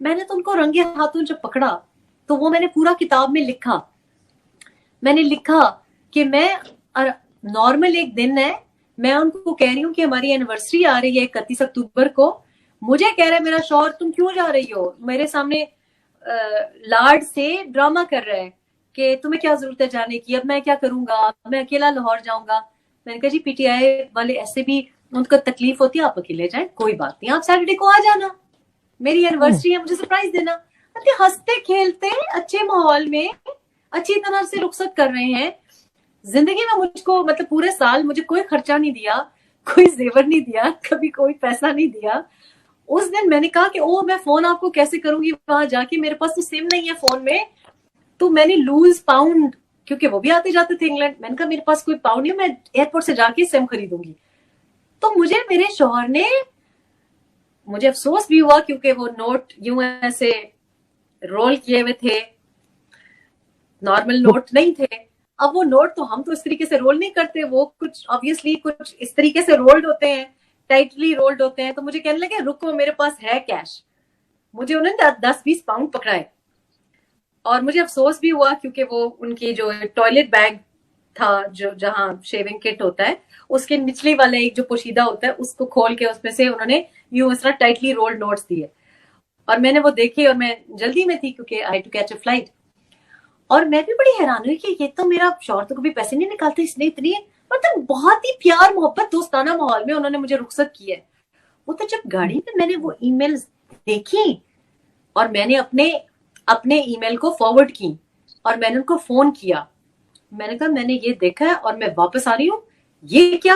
मैंने तो उनको रंगे हाथों जब पकड़ा तो वो मैंने पूरा किताब में लिखा। मैंने लिखा कि मैं नॉर्मल एक दिन है, मैं उनको कह रही हूँ कि हमारी एनिवर्सरी आ रही है 31 अक्टूबर को, मुझे कह रहा है मेरा शौहर तुम क्यों जा रही हो मेरे सामने, लाड से ड्रामा कर रहा है कि तुम्हें क्या जरूरत है जाने की, अब मैं क्या करूंगा, मैं अकेला लाहौर जाऊंगा। मैंने कहा जी पीटीआई वाले ऐसे भी उनको तकलीफ होती है, आप अकेले जाए कोई बात नहीं, आप सैटरडे को आ जाना, मेरी एनिवर्सरी है, मुझे सरप्राइज देना। अरे हंसते खेलते अच्छे माहौल में अच्छी तरह से रुखसत कर रहे हैं। जिंदगी में मुझको मतलब पूरे साल मुझे कोई खर्चा नहीं दिया, कोई जेवर नहीं दिया, कभी कोई पैसा नहीं दिया। उस दिन मैंने कहा कि ओ मैं फोन आपको कैसे करूंगी वहां जाके, मेरे पास तो सिम नहीं है फोन में। तो मैंने लूज पाउंड, क्योंकि वो भी आते जाते थे इंग्लैंड, मैंने कहा मेरे पास कोई पाउंड नहीं, मैं एयरपोर्ट से जाके सिम खरीदूंगी। तो मुझे मेरे शौहर ने, मुझे अफसोस भी हुआ क्योंकि वो नोट यूं ऐसे रोल किए हुए थे, नॉर्मल तो नोट नहीं थे। अब वो नोट तो हम तो इस तरीके से रोल नहीं करते, वो कुछ ऑब्वियसली कुछ इस तरीके से रोल्ड होते हैं, टाइटली रोल्ड होते हैं। तो मुझे कहने लगे रुको मेरे पास है कैश। मुझे उन्होंने 10-20 पाउंड पकड़ाए और मुझे अफसोस भी हुआ क्योंकि वो उनकी जो टॉयलेट बैग था, जो जहां शेविंग किट होता है उसके निचले वाले एक जो पोशीदा होता है उसको खोल के उसमें से उन्होंने यूं इस तरह टाइटली रोल्ड नोट्स दिए। और मैंने वो देखे और मैं जल्दी में थी क्योंकि आई टू कैच अ फ्लाइट। और मैं भी बड़ी हैरान हुई कि ये तो मेरा शौहर तो कभी पैसे नहीं निकालते, इसने इतनी मतलब बहुत ही प्यार मोहब्बत दोस्ताना माहौल में उन्होंने मुझे रुखसत की है। वो तो जब गाड़ी में मैंने वो ईमेल देखी और मैंने अपने अपने ईमेल को फॉरवर्ड की और मैंने उनको फोन किया, मैंने कहा मैंने ये देखा है और मैं वापस आ रही हूँ, ये क्या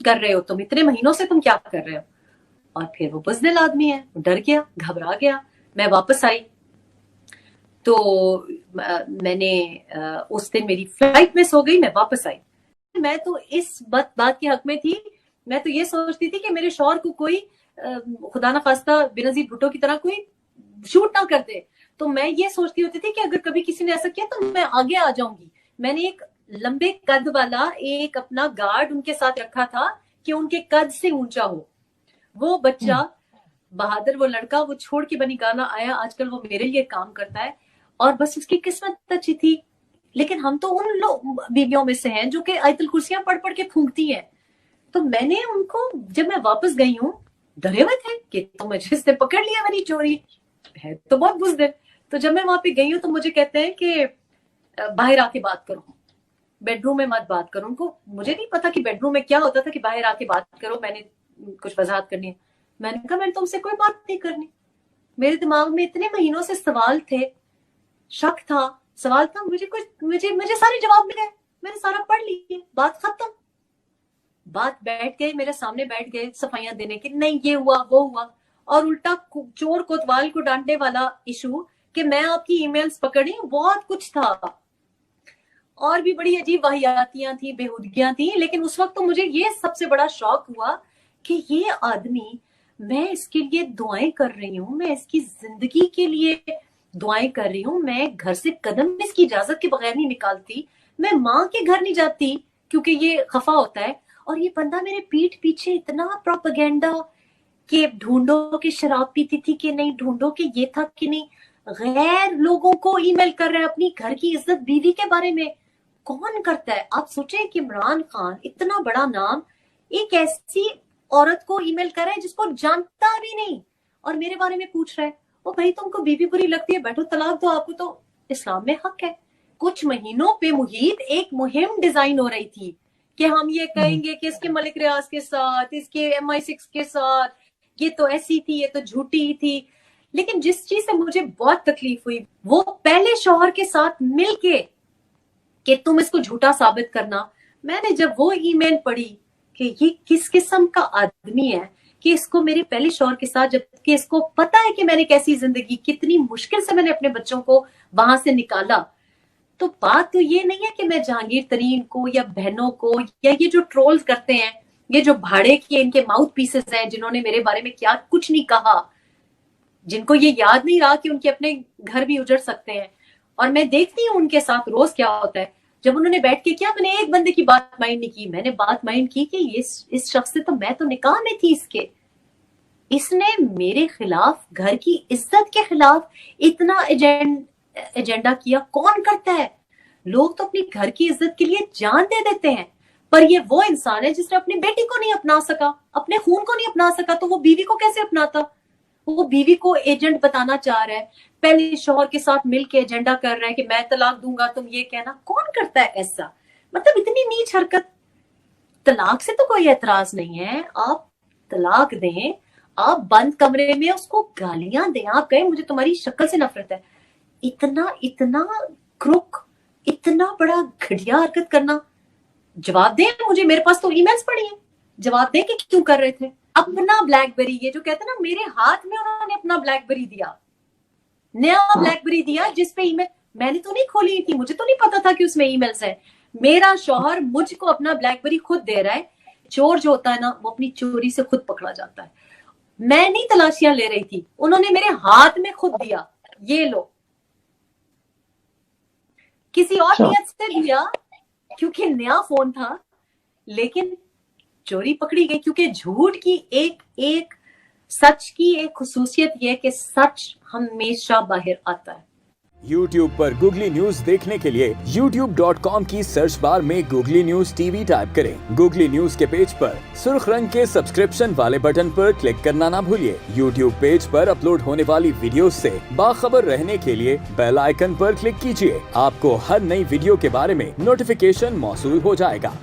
कर रहे हो तुम, इतने महीनों से तुम क्या कर रहे हो। और फिर वो बुज़दिल आदमी है, वो डर गया घबरा गया। मैं वापस आई तो मैंने उस दिन मेरी फ्लाइट मिस हो गई, मैं वापस आई। मैं तो इस बात के हक में थी, मैं तो ये सोचती थी कि मेरे शौहर को कोई खुदा ना खास्ता बेनजीर भुट्टो की तरह कोई शूट ना कर दे। तो मैं ये सोचती होती थी कि अगर कभी किसी ने ऐसा किया तो मैं आगे आ जाऊंगी। मैंने एक लंबे कद वाला एक अपना गार्ड उनके साथ रखा था कि उनके कद से ऊंचा हो। वो बच्चा बहादुर, वो लड़का, वो छोड़ के बनी गाना आया, आजकल वो मेरे लिए काम करता है। और बस उसकी किस्मत अच्छी थी। लेकिन हम तो उन लोग बीवियों में से हैं जो कि आयतल कुर्सियां पढ़ पढ़ के फूंकती हैं। तो मैंने उनको, जब मैं वापस गई हूँ, डरे हुए थे कि तो मुझे इसने पकड़ लिया मेरी चोरी है, तो बहुत बुज़दिल। तो जब मैं वहां पे गई हूँ तो मुझे कहते हैं कि बाहर आके बात करो, बेडरूम में मत बात करो। उनको मुझे नहीं पता कि बेडरूम में क्या होता था कि बाहर आके बात करो, मैंने कुछ वजाहत करनी है। मैंने कहा मैंने तुमसे कोई बात नहीं करनी। मेरे दिमाग में इतने महीनों से सवाल थे, शक था, सवाल था, मुझे कुछ मुझे मुझे सारे जवाब मिल गए, मैंने सारा पढ़ लिए, बात खत्म। बात बैठ गए, मेरे सामने बैठ गए सफाइयां देने की, नहीं ये हुआ वो हुआ। और उल्टा चोर कोतवाल को डांटने वाला इशू कि मैं आपकी ईमेल्स पकड़ी, बहुत कुछ था। और भी बड़ी अजीब वाहियातियां थी, बेहूदगियां थी। लेकिन उस वक्त तो मुझे ये सबसे बड़ा शौक हुआ कि ये आदमी, मैं इसके लिए दुआएं कर रही हूँ, मैं इसकी जिंदगी के लिए दुआएं कर रही हूँ, मैं घर से कदम इसकी इजाजत के बगैर नहीं निकालती, मैं माँ के घर नहीं जाती क्योंकि ये खफा होता है। और ये बंदा मेरे पीठ पीछे इतना प्रोपेगेंडा कि ढूंढो कि शराब पीती थी कि नहीं, ढूंढो कि ये था कि नहीं, गैर लोगों को ईमेल कर रहा है अपनी घर की इज्जत बीवी के बारे में। कौन करता है? आप सोचें कि इमरान खान इतना बड़ा नाम एक ऐसी औरत को ईमेल कर रहा है जिसको जानता भी नहीं और मेरे बारे में पूछ रहा है। ओ भाई तुमको बीवी बुरी लगती है, बैठो तलाक दो, आपको तो इस्लाम में हक है। कुछ महीनों पे मुहीत एक मुहिम डिजाइन हो रही थी कि हम ये कहेंगे कि इसके मलिक रियाज के साथ, इसके MI6 के साथ, ये तो ऐसी थी, ये तो झूठी थी। लेकिन जिस चीज से मुझे बहुत तकलीफ हुई वो पहले शौहर के साथ मिलके कि तुम इसको झूठा साबित करना। मैंने जब वो ईमेल पढ़ी कि ये किस किस्म का आदमी है कि इसको मेरे पहले शौहर के साथ, जबकि इसको पता है कि मैंने कैसी जिंदगी, कितनी मुश्किल से मैंने अपने बच्चों को वहां से निकाला। तो बात तो ये नहीं है कि मैं जहांगीर तरीन को या बहनों को या ये जो ट्रोल्स करते हैं, ये जो भाड़े के इनके माउथ पीसेस हैं जिन्होंने मेरे बारे में क्या कुछ नहीं कहा, जिनको ये याद नहीं रहा कि उनके अपने घर भी उजड़ सकते हैं। और मैं देखती हूँ उनके साथ रोज क्या होता है। जब उन्होंने बैठ के किया, मैंने एक बंदे की बात माइंड नहीं की, मैंने बात माइंड की कि इस शख्स से तो मैं तो निकाह में थी इसके, इसने मेरे खिलाफ, घर की इज्जत के खिलाफ इतना एजेंडा किया। कौन करता है? लोग तो अपनी घर की इज्जत के लिए जान दे देते हैं, पर ये वो इंसान है जिसने अपनी बेटी को नहीं अपना सका, अपने खून को नहीं अपना सका, तो वो बीवी को कैसे अपनाता? वो बीवी को एजेंट बताना चाह रहा है, पहले शौहर के साथ मिलके एजेंडा कर रहा है कि मैं तलाक दूंगा, तुम ये कहना। कौन करता है ऐसा? मतलब इतनी नीच हरकत। तलाक से तो कोई एतराज नहीं है, आप तलाक दें, आप बंद कमरे में उसको गालियां दें, आप कहें मुझे तुम्हारी शक्ल से नफरत है। इतना इतना क्रुक, इतना बड़ा घटिया हरकत करना। जवाब दें मुझे, मेरे पास तो ईमेल्स पड़ी हैं, जवाब दें कि क्यों कर रहे थे। अपना ब्लैकबेरी, ये जो कहते हैं ना, मेरे हाथ में उन्होंने अपना ब्लैकबेरी दिया, नया ब्लैकबेरी दिया जिसपे ईमेल, मैंने तो नहीं खोली थी, मुझे तो नहीं पता था कि उसमें ईमेल्स है। मेरा शौहर मुझको अपना ब्लैकबेरी खुद दे रहा है। चोर जो होता है ना, वो अपनी चोरी से खुद पकड़ा जाता है। मैं नहीं तलाशियां ले रही थी, उन्होंने मेरे हाथ में खुद दिया, ये लो। किसी और नियत से दिया क्योंकि नया फोन था, लेकिन चोरी पकड़ी गई। क्योंकि झूठ की एक सच की एक खुसूसियत यह कि सच हमेशा बाहर आता है। YouTube पर गूगली न्यूज देखने के लिए youtube.com की सर्च बार में गूगली न्यूज टीवी टाइप करें। गूगली न्यूज के पेज पर सुर्ख रंग के सब्सक्रिप्शन वाले बटन पर क्लिक करना ना भूलिए। YouTube पेज पर अपलोड होने वाली वीडियोस से बाखबर रहने के लिए बेल आइकन पर क्लिक कीजिए। आपको हर नई वीडियो के बारे में नोटिफिकेशन मौसूल हो जाएगा।